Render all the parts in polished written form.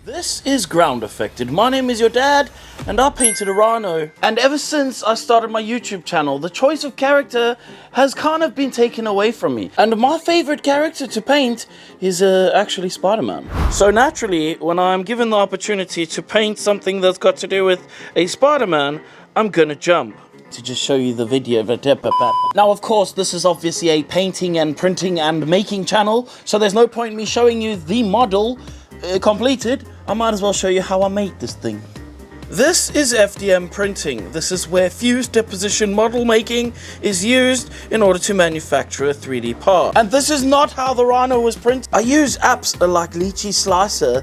This is Groundeffected. My name is your dad, and I painted a Rhino. And ever since I started my YouTube channel, the choice of character has kind of been taken away from me. And my favorite character to paint is actually Spider-Man. So naturally, when I'm given the opportunity to paint something that's got to do with a Spider-Man, I'm gonna jump to just show you the video. Now, of course, this is obviously a painting and printing and making channel, so there's no point in me showing you the model completed. I might as well show you how I made this thing. This is FDM printing. This is where fused deposition model making is used in order to manufacture a 3D part. And this is not how the Rhino was printed. I use apps like Lychee Slicer,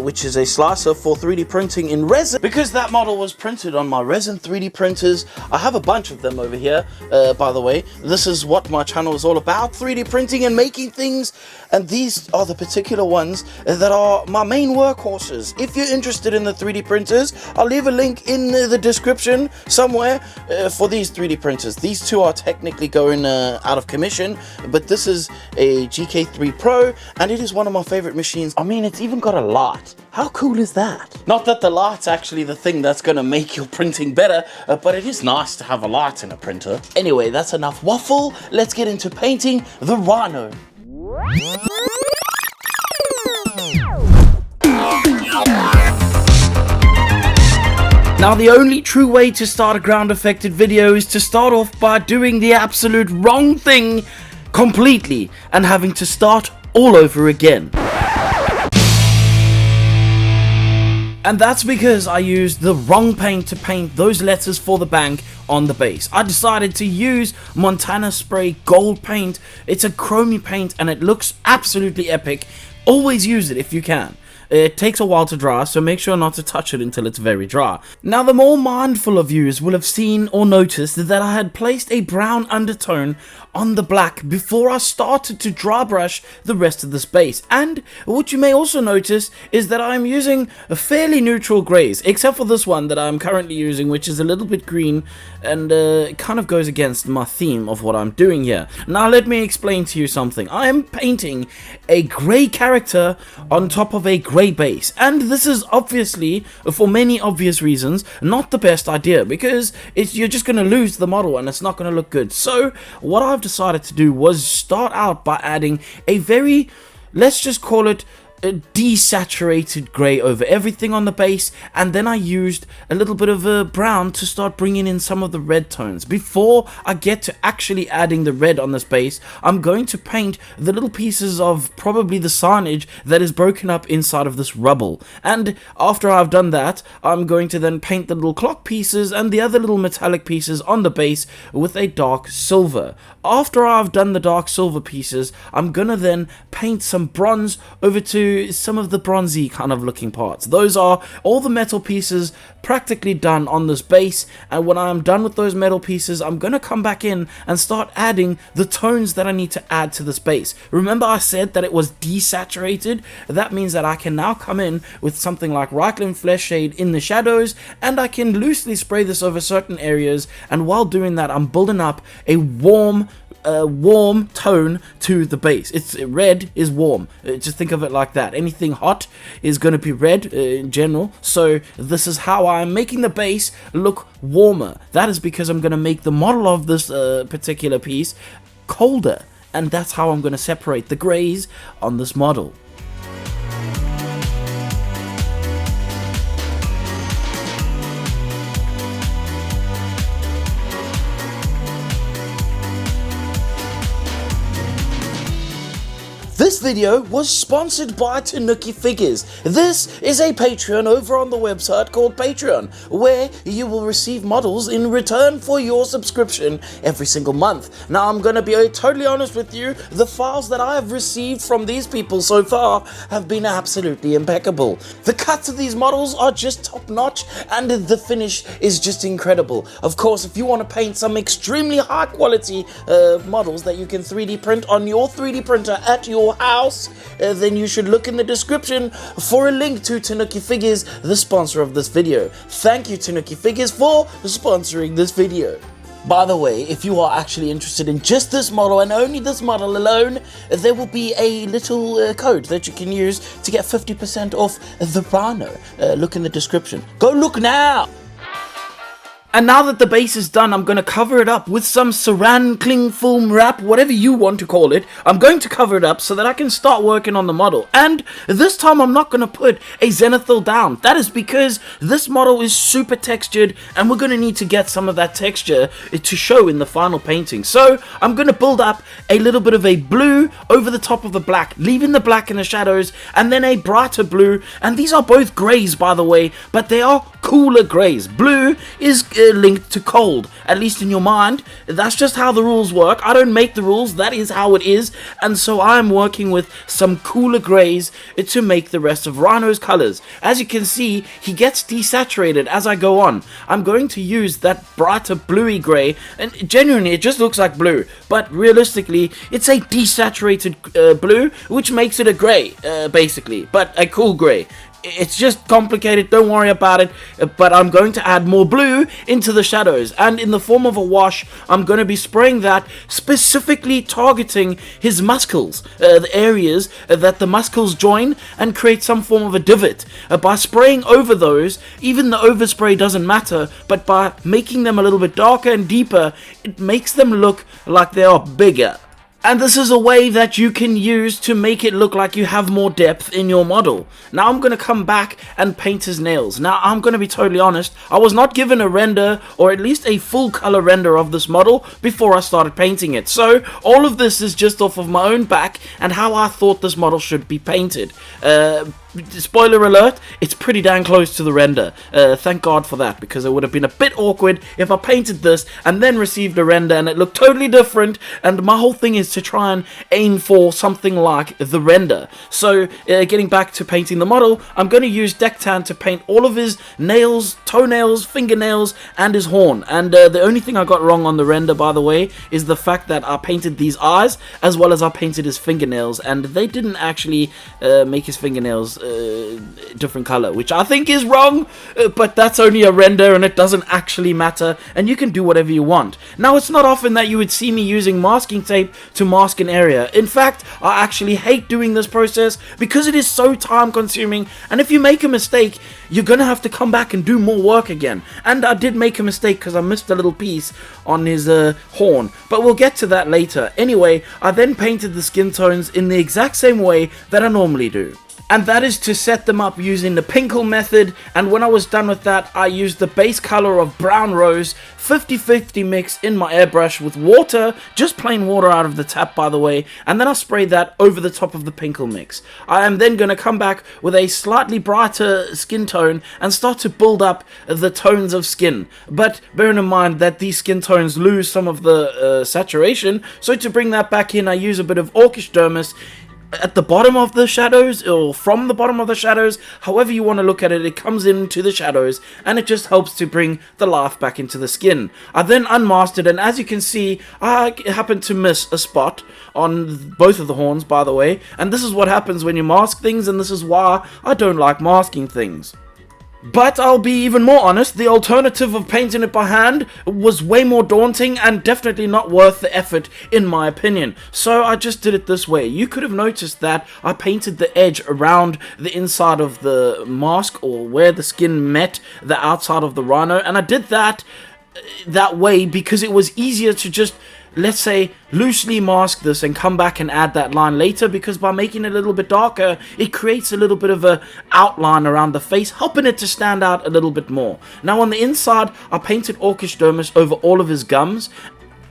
which is a slicer for 3D printing in resin, because that model was printed on my resin 3D printers. I have a bunch of them over here, by the way. This is what my channel is all about, 3D printing and making things. And these are the particular ones that are my main workhorses. If you're interested in the 3D printers, I'll leave a link in the description somewhere for these 3D printers. These two are technically going out of commission, but this is a GK3 Pro, and it is one of my favorite machines. I mean, it's even got a light. How cool is that? Not that the light's actually the thing that's gonna make your printing better, but it is nice to have a light in a printer. Anyway, that's enough waffle. Let's get into painting the Rhino. Now, the only true way to start a Groundeffected video is to start off by doing the absolute wrong thing completely and having to start all over again. And that's because I used the wrong paint to paint those letters for the bank on the base. I decided to use Montana Spray Gold paint. It's a chromey paint and it looks absolutely epic. Always use it if you can. It takes a while to dry, so make sure not to touch it until it's very dry. Now, the more mindful of viewers will have seen or noticed that I had placed a brown undertone on the black before I started to dry brush the rest of the space. And what you may also notice is that I'm using a fairly neutral grays, except for this one that I'm currently using, which is a little bit green, and it kind of goes against my theme of what I'm doing here. Now, let me explain to you something. I am painting a grey character on top of a grey base, and this is obviously, for many obvious reasons, not the best idea, because you're just going to lose the model and it's not going to look good. So what I've decided to do was start out by adding a very, let's just call it a desaturated grey over everything on the base, and then I used a little bit of brown to start bringing in some of the red tones. Before I get to actually adding the red on this base, I'm going to paint the little pieces of probably the signage that is broken up inside of this rubble. And after I've done that, I'm going to then paint the little clock pieces and the other little metallic pieces on the base with a dark silver. After I've done the dark silver pieces, I'm gonna then paint some bronze over to some of the bronzy kind of looking parts. Those are all the metal pieces practically done on this base, and when I'm done with those metal pieces, I'm gonna come back in and start adding the tones that I need to add to this base. Remember I said that it was desaturated? That means that I can now come in with something like Rhino Flesh Shade in the shadows, and I can loosely spray this over certain areas, and while doing that, I'm building up a warm tone to the base. It's red is warm. Just think of it like that. Anything hot is going to be red in general. So this is how I'm making the base look warmer. That is because I'm going to make the model of this particular piece colder, and that's how I'm going to separate the grays on this model. This video was sponsored by Tanuki Figures. This is a Patreon over on the website called Patreon, where you will receive models in return for your subscription every single month. Now, I'm going to be totally honest with you, the files that I have received from these people so far have been absolutely impeccable. The cuts of these models are just top notch, and the finish is just incredible. Of course, if you want to paint some extremely high quality models that you can 3D print on your 3D printer at your house, then you should look in the description for a link to Tanuki Figures, the sponsor of this video. Thank you, Tanuki Figures, for sponsoring this video. By the way, if you are actually interested in just this model and only this model alone, there will be a little code that you can use to get 50% off the Rhino. Look in the description. Go look now! And now that the base is done, I'm going to cover it up with some saran cling film wrap, whatever you want to call it. I'm going to cover it up so that I can start working on the model. And this time I'm not going to put a zenithal down. That is because this model is super textured and we're going to need to get some of that texture to show in the final painting. So I'm going to build up a little bit of a blue over the top of the black, leaving the black in the shadows, and then a brighter blue. And these are both grays, by the way, but they are cooler grays. Blue is linked to cold, at least in your mind. That's just how the rules work. I don't make the rules, that is how it is, and so I'm working with some cooler grays to make the rest of Rhino's colors. As you can see, he gets desaturated as I go on. I'm going to use that brighter bluey gray, and genuinely it just looks like blue, but realistically it's a desaturated blue, which makes it a gray, basically, but a cool gray. It's just complicated, don't worry about it, but I'm going to add more blue into the shadows, and in the form of a wash, I'm going to be spraying that, specifically targeting his muscles, the areas that the muscles join and create some form of a divot. By spraying over those, even the overspray doesn't matter, but by making them a little bit darker and deeper, it makes them look like they are bigger. And this is a way that you can use to make it look like you have more depth in your model. Now I'm going to come back and paint his nails. Now I'm going to be totally honest, I was not given a render, or at least a full color render of this model before I started painting it. So all of this is just off of my own back and how I thought this model should be painted. Spoiler alert, it's pretty dang close to the render. Thank God for that, because it would have been a bit awkward if I painted this and then received a render and it looked totally different, and my whole thing is to try and aim for something like the render. So getting back to painting the model, I'm going to use Dectan to paint all of his nails, toenails, fingernails, and his horn. And the only thing I got wrong on the render, by the way, is the fact that I painted these eyes as well as I painted his fingernails, and they didn't actually make his fingernails different color, which I think is wrong, but that's only a render and it doesn't actually matter, and you can do whatever you want. Now, it's not often that you would see me using masking tape to mask an area. In fact, I actually hate doing this process because it is so time consuming, and if you make a mistake, you're gonna have to come back and do more work again. And I did make a mistake because I missed a little piece on his horn, but we'll get to that later. Anyway, I then painted the skin tones in the exact same way that I normally do, and that is to set them up using the Pinkle method. And when I was done with that, I used the base color of Brown Rose 50-50 mix in my airbrush with water, just plain water out of the tap, by the way, and then I sprayed that over the top of the Pinkle mix. I am then going to come back with a slightly brighter skin tone and start to build up the tones of skin, but bearing in mind that these skin tones lose some of the saturation, so to bring that back in, I use a bit of Orcish Dermis at the bottom of the shadows, or from the bottom of the shadows, however you want to look at it. It comes into the shadows and it just helps to bring the life back into the skin. I then unmasked it, and as you can see, I happened to miss a spot on both of the horns, by the way, and this is what happens when you mask things, and this is why I don't like masking things. But I'll be even more honest, the alternative of painting it by hand was way more daunting and definitely not worth the effort, in my opinion. So I just did it this way. You could have noticed that I painted the edge around the inside of the mask, or where the skin met the outside of the Rhino, and I did that way because it was easier to just, let's say, loosely mask this and come back and add that line later, because by making it a little bit darker, it creates a little bit of a outline around the face, helping it to stand out a little bit more. Now on the inside, I painted Orcish Dermis over all of his gums,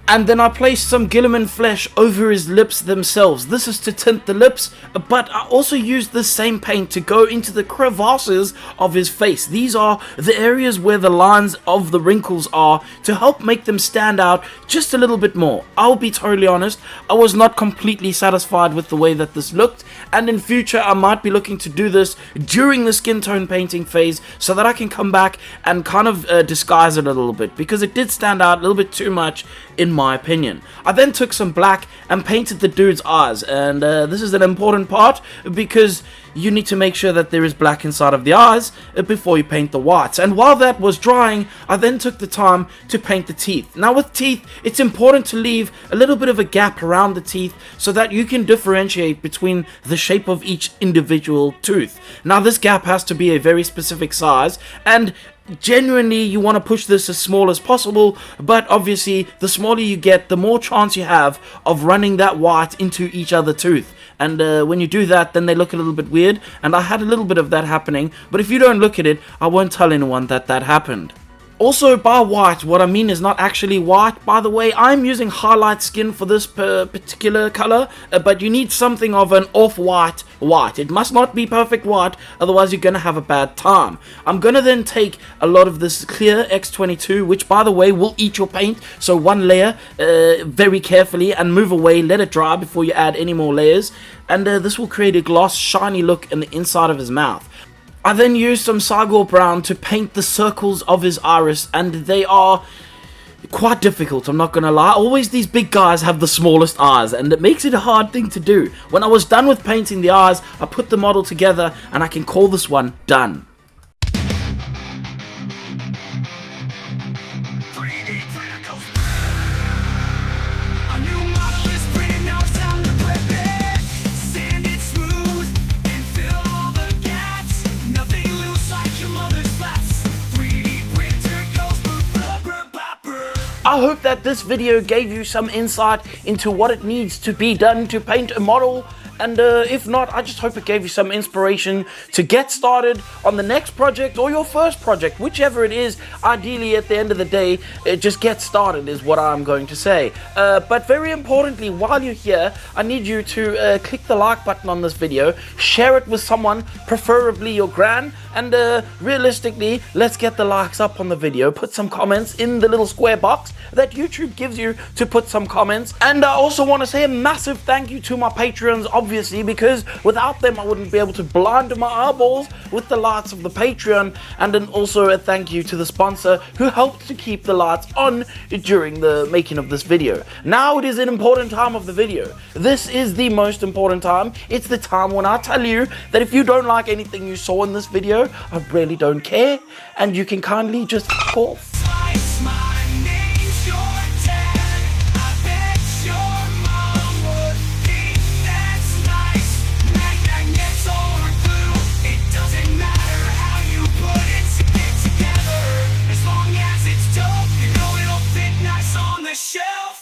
and then I placed some Guilliman flesh over his lips themselves. This is to tint the lips, but I also used the same paint to go into the crevasses of his face. These are the areas where the lines of the wrinkles are, to help make them stand out just a little bit more. I'll be totally honest, I was not completely satisfied with the way that this looked, and in future I might be looking to do this during the skin tone painting phase, so that I can come back and kind of disguise it a little bit, because it did stand out a little bit too much in my opinion. I then took some black and painted the dude's eyes, and this is an important part because you need to make sure that there is black inside of the eyes before you paint the whites. And while that was drying, I then took the time to paint the teeth. Now with teeth, it's important to leave a little bit of a gap around the teeth so that you can differentiate between the shape of each individual tooth. Now this gap has to be a very specific size, and genuinely you want to push this as small as possible, but obviously the smaller you get, the more chance you have of running that white into each other tooth. And when you do that, then they look a little bit weird, and I had a little bit of that happening, but if you don't look at it, I won't tell anyone that that happened. Also, by white, what I mean is not actually white. By the way, I'm using highlight skin for this particular color, but you need something of an off-white white. It must not be perfect white, otherwise you're going to have a bad time. I'm going to then take a lot of this clear X22, which by the way will eat your paint, so one layer very carefully and move away, let it dry before you add any more layers, and this will create a gloss, shiny look in the inside of his mouth. I then used some Cygor Brown to paint the circles of his iris, and they are quite difficult, I'm not gonna lie. Always these big guys have the smallest eyes, and it makes it a hard thing to do. When I was done with painting the eyes, I put the model together, and I can call this one done. I hope that this video gave you some insight into what it needs to be done to paint a model, and if not, I just hope it gave you some inspiration to get started on the next project or your first project, whichever it is. Ideally, at the end of the day, just get started is what I'm going to say. But very importantly, while you're here, I need you to click the like button on this video, share it with someone, preferably your gran, and realistically, let's get the likes up on the video. Put some comments in the little square box that YouTube gives you to put some comments. And I also want to say a massive thank you to my Patreons, obviously, because without them I wouldn't be able to blind my eyeballs with the lights of the Patreon. And then also a thank you to the sponsor who helped to keep the lights on during the making of this video. Now it is an important time of the video. This is the most important time. It's the time when I tell you that if you don't like anything you saw in this video, I really don't care, and you can kindly just f*** off.